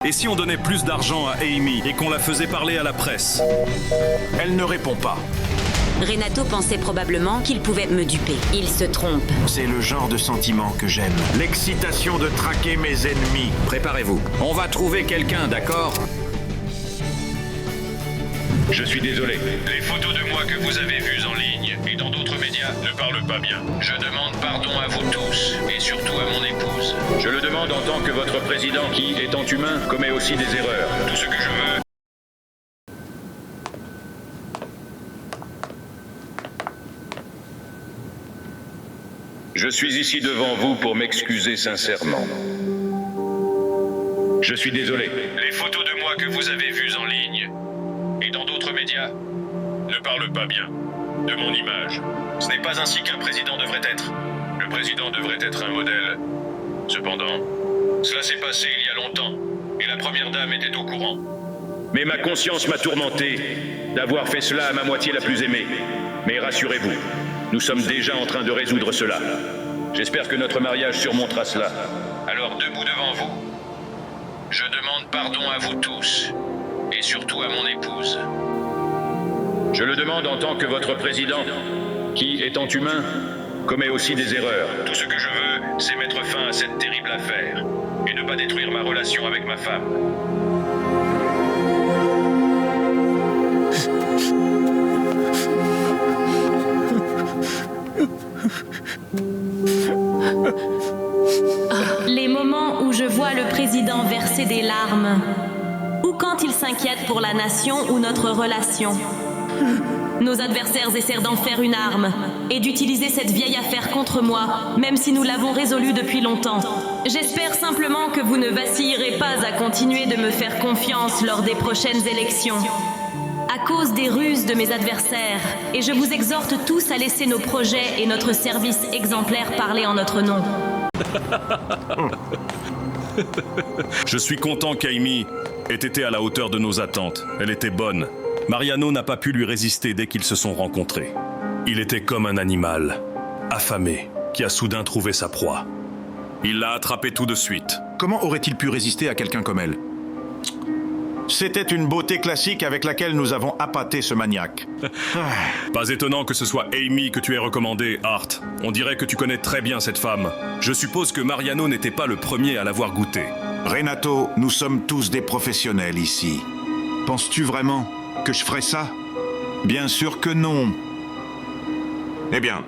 Et si on donnait plus d'argent à Amy et qu'on la faisait parler à la presse? Elle ne répond pas. Renato pensait probablement qu'il pouvait me duper. Il se trompe. C'est le genre de sentiment que j'aime. L'excitation de traquer mes ennemis. Préparez-vous. On va trouver quelqu'un, d'accord? Je suis désolé. Les photos de moi que vous avez vues en ligne et dans d'autres médias ne parlent pas bien. Je demande pardon à vous tous et surtout à mon épouse. Je le demande en tant que votre président qui, étant humain, commet aussi des erreurs. Tout ce que je veux... Je suis ici devant vous pour m'excuser sincèrement. Je suis désolé. Les photos de moi que vous avez vues en ligne et dans d'autres médias ne parlent pas bien de mon image. Ce n'est pas ainsi qu'un président devrait être. Le président devrait être un modèle. Cependant, cela s'est passé il y a longtemps et la première dame était au courant. Mais ma conscience m'a tourmenté d'avoir fait cela à ma moitié la plus aimée. Mais rassurez-vous, nous sommes déjà en train de résoudre cela. J'espère que notre mariage surmontera cela. Alors, debout devant vous, je demande pardon à vous tous, et surtout à mon épouse. Je le demande en tant que votre président, qui, étant humain, commet aussi des erreurs. Tout ce que je veux, c'est mettre fin à cette terrible affaire, et ne pas détruire ma relation avec ma femme. Les moments où je vois le président verser des larmes, ou quand il s'inquiète pour la nation ou notre relation. Nos adversaires essaient d'en faire une arme et d'utiliser cette vieille affaire contre moi, même si nous l'avons résolue depuis longtemps. J'espère simplement que vous ne vacillerez pas à continuer de me faire confiance lors des prochaines élections. À cause des ruses de mes adversaires, et je vous exhorte tous à laisser nos projets et notre service exemplaire parler en notre nom. Je suis content qu'Amy ait été à la hauteur de nos attentes. Elle était bonne. Mariano n'a pas pu lui résister dès qu'ils se sont rencontrés. Il était comme un animal, affamé, qui a soudain trouvé sa proie. Il l'a attrapée tout de suite. Comment aurait-il pu résister à quelqu'un comme elle? C'était une beauté classique avec laquelle nous avons appâté ce maniaque. Pas étonnant que ce soit Amy que tu aies recommandée, Hart. On dirait que tu connais très bien cette femme. Je suppose que Mariano n'était pas le premier à l'avoir goûtée. Renato, nous sommes tous des professionnels ici. Penses-tu vraiment que je ferais ça? Bien sûr que non. Eh bien...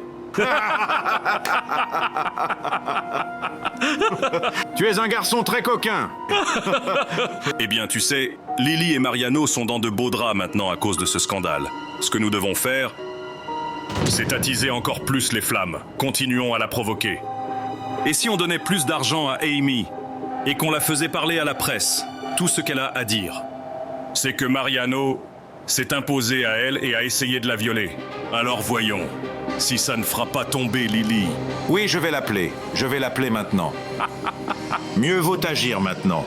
Tu es un garçon très coquin. Eh bien, tu sais, Lily et Mariano sont dans de beaux draps maintenant à cause de ce scandale. Ce que nous devons faire, c'est attiser encore plus les flammes. Continuons à la provoquer. Et si on donnait plus d'argent à Amy et qu'on la faisait parler à la presse, tout ce qu'elle a à dire, c'est que Mariano s'est imposé à elle et a essayé de la violer. Alors voyons, si ça ne fera pas tomber Lily. Oui, je vais l'appeler. Je vais l'appeler maintenant. Mieux vaut agir maintenant.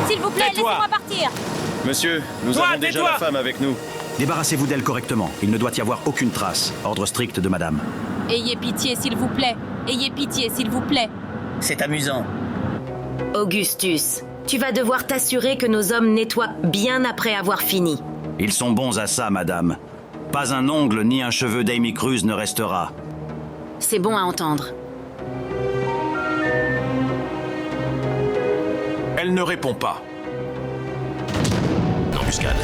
S'il vous plaît, laissez-moi partir. Monsieur, nous avons déjà la femme avec nous. Débarrassez-vous d'elle correctement. Il ne doit y avoir aucune trace. Ordre strict de madame. Ayez pitié, s'il vous plaît. Ayez pitié, s'il vous plaît. C'est amusant. Augustus, tu vas devoir t'assurer que nos hommes nettoient bien après avoir fini. Ils sont bons à ça, madame. Pas un ongle ni un cheveu d'Amy Cruz ne restera. C'est bon à entendre. Elle ne répond pas. Embuscade.